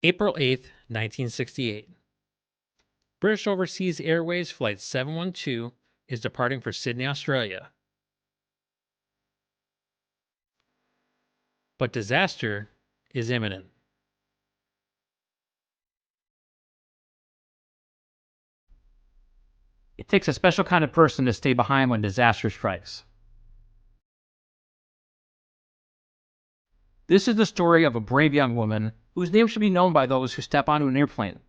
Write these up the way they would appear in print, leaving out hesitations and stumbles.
April 8th, 1968. British Overseas Airways Flight 712 is departing for Sydney, Australia. But disaster is imminent. It takes a special kind of person to stay behind when disaster strikes. This is the story of a brave young woman whose name should be known by those who step onto an airplane.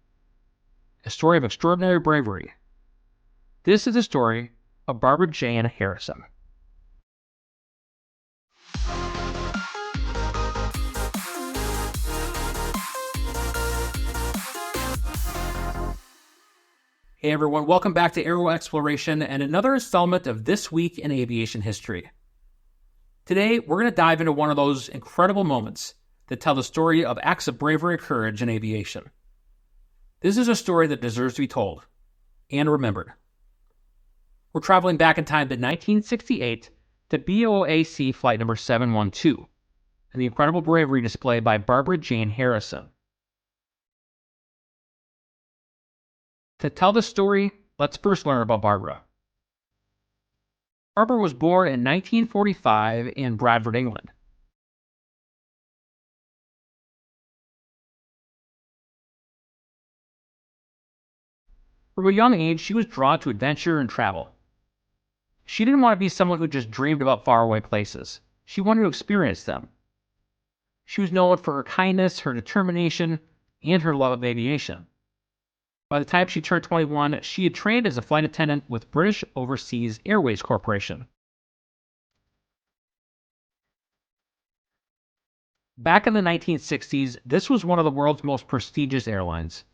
A story of extraordinary bravery. This is the story of Barbara Jane Harrison. Hey everyone, welcome back to Aero Exploration and another installment of This Week in Aviation History. Today, we're going to dive into one of those incredible moments that tell the story of acts of bravery and courage in aviation. This is a story that deserves to be told and remembered. We're traveling back in time to 1968 to BOAC Flight number 712 and the incredible bravery displayed by Barbara Jane Harrison. To tell the story, let's first learn about Barbara. Barbara was born in 1945 in Bradford, England. From a young age, she was drawn to adventure and travel. She didn't want to be someone who just dreamed about faraway places. She wanted to experience them. She was known for her kindness, her determination, and her love of aviation. By the time she turned 21, she had trained as a flight attendant with British Overseas Airways Corporation. Back in the 1960s, this was one of the world's most prestigious airlines.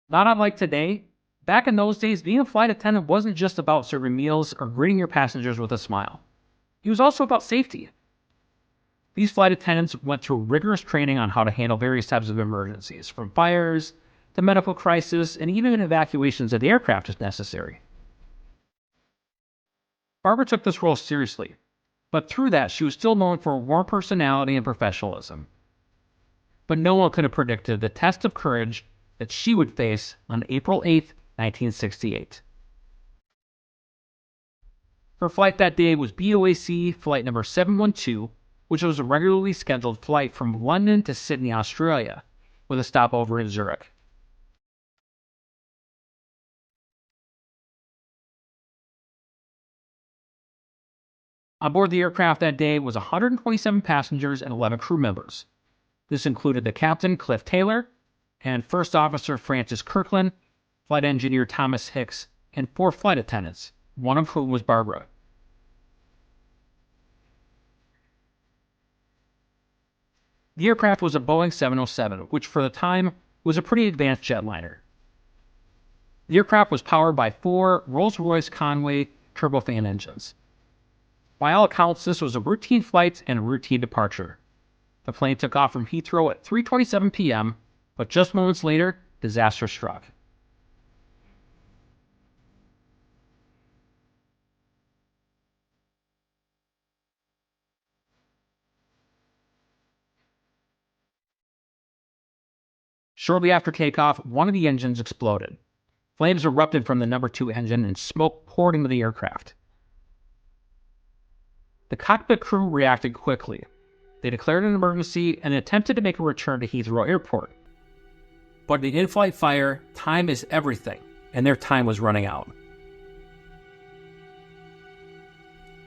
Not unlike today, back in those days, being a flight attendant wasn't just about serving meals or greeting your passengers with a smile. It was also about safety. These flight attendants went through rigorous training on how to handle various types of emergencies, from fires to medical crises and even evacuations of the aircraft if necessary. Barbara took this role seriously, but through that she was still known for a warm personality and professionalism. But no one could have predicted the test of courage that she would face on April 8th, 1968. Her flight that day was BOAC Flight number 712, which was a regularly scheduled flight from London to Sydney, Australia, with a stopover in Zurich. On board the aircraft that day was 127 passengers and 11 crew members. This included the captain, Cliff Taylor, and First Officer Francis Kirkland, Flight Engineer Thomas Hicks, and 4 flight attendants, one of whom was Barbara. The aircraft was a Boeing 707, which for the time was a pretty advanced jetliner. The aircraft was powered by 4 Rolls-Royce Conway turbofan engines. By all accounts, this was a routine flight and a routine departure. The plane took off from Heathrow at 3:27 p.m., but just moments later, disaster struck. Shortly after takeoff, one of the engines exploded. Flames erupted from the number 2 engine and smoke poured into the aircraft. The cockpit crew reacted quickly. They declared an emergency and attempted to make a return to Heathrow Airport. But in in-flight fire, time is everything, and their time was running out.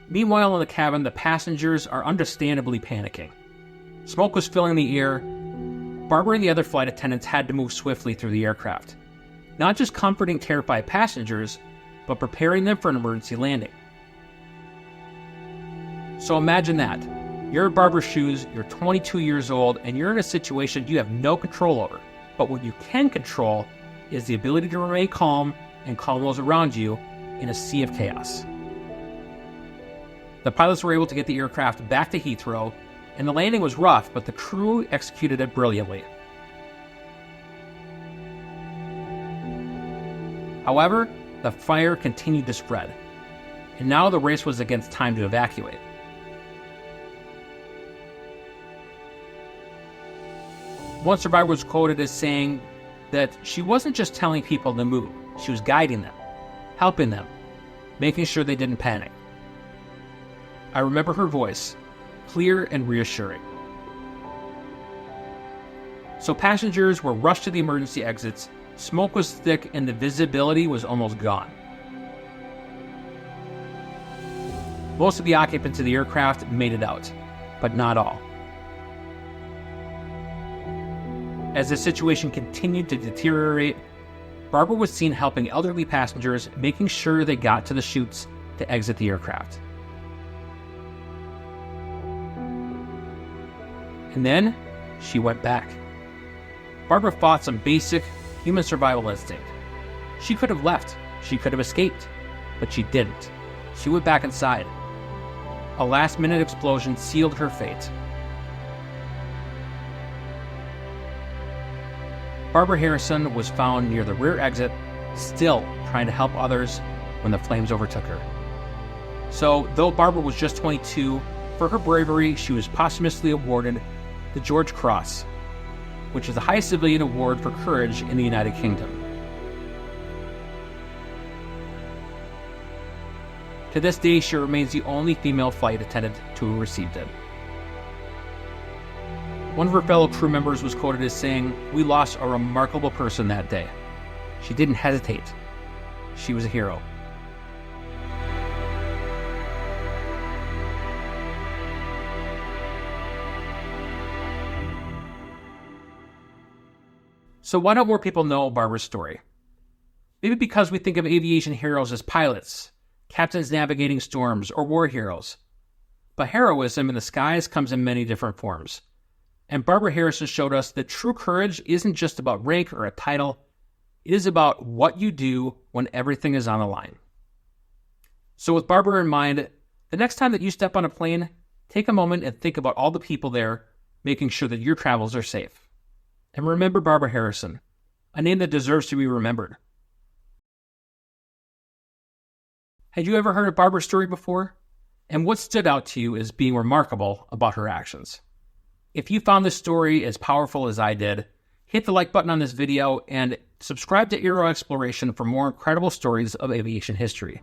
Meanwhile, in the cabin, the passengers are understandably panicking. Smoke was filling the air. Barbara and the other flight attendants had to move swiftly through the aircraft, not just comforting terrified passengers, but preparing them for an emergency landing. So imagine that. You're in Barbara's shoes, you're 22 years old, and you're in a situation you have no control over. But what you can control is the ability to remain calm and calm those around you in a sea of chaos. The pilots were able to get the aircraft back to Heathrow, and the landing was rough, but the crew executed it brilliantly. However, the fire continued to spread, and now the race was against time to evacuate. One survivor was quoted as saying that she wasn't just telling people to move, she was guiding them, helping them, making sure they didn't panic. I remember her voice, clear and reassuring. So passengers were rushed to the emergency exits, smoke was thick, and the visibility was almost gone. Most of the occupants of the aircraft made it out, but not all. As the situation continued to deteriorate, Barbara was seen helping elderly passengers, making sure they got to the chutes to exit the aircraft. And then she went back. Barbara fought some basic human survival instinct. She could have left, she could have escaped, but she didn't. She went back inside. A last-minute explosion sealed her fate. Barbara Harrison was found near the rear exit, still trying to help others when the flames overtook her. So, though Barbara was just 22, for her bravery, she was posthumously awarded the George Cross, which is the highest civilian award for courage in the United Kingdom. To this day, she remains the only female flight attendant to have received it. One of her fellow crew members was quoted as saying, "We lost a remarkable person that day. She didn't hesitate. She was a hero." So why don't more people know Barbara's story? Maybe because we think of aviation heroes as pilots, captains navigating storms, or war heroes. But heroism in the skies comes in many different forms. And Barbara Harrison showed us that true courage isn't just about rank or a title. It is about what you do when everything is on the line. So with Barbara in mind, the next time that you step on a plane, take a moment and think about all the people there, making sure that your travels are safe. And remember Barbara Harrison, a name that deserves to be remembered. Had you ever heard of Barbara's story before? And what stood out to you as being remarkable about her actions? If you found this story as powerful as I did, hit the like button on this video and subscribe to Aero Exploration for more incredible stories of aviation history.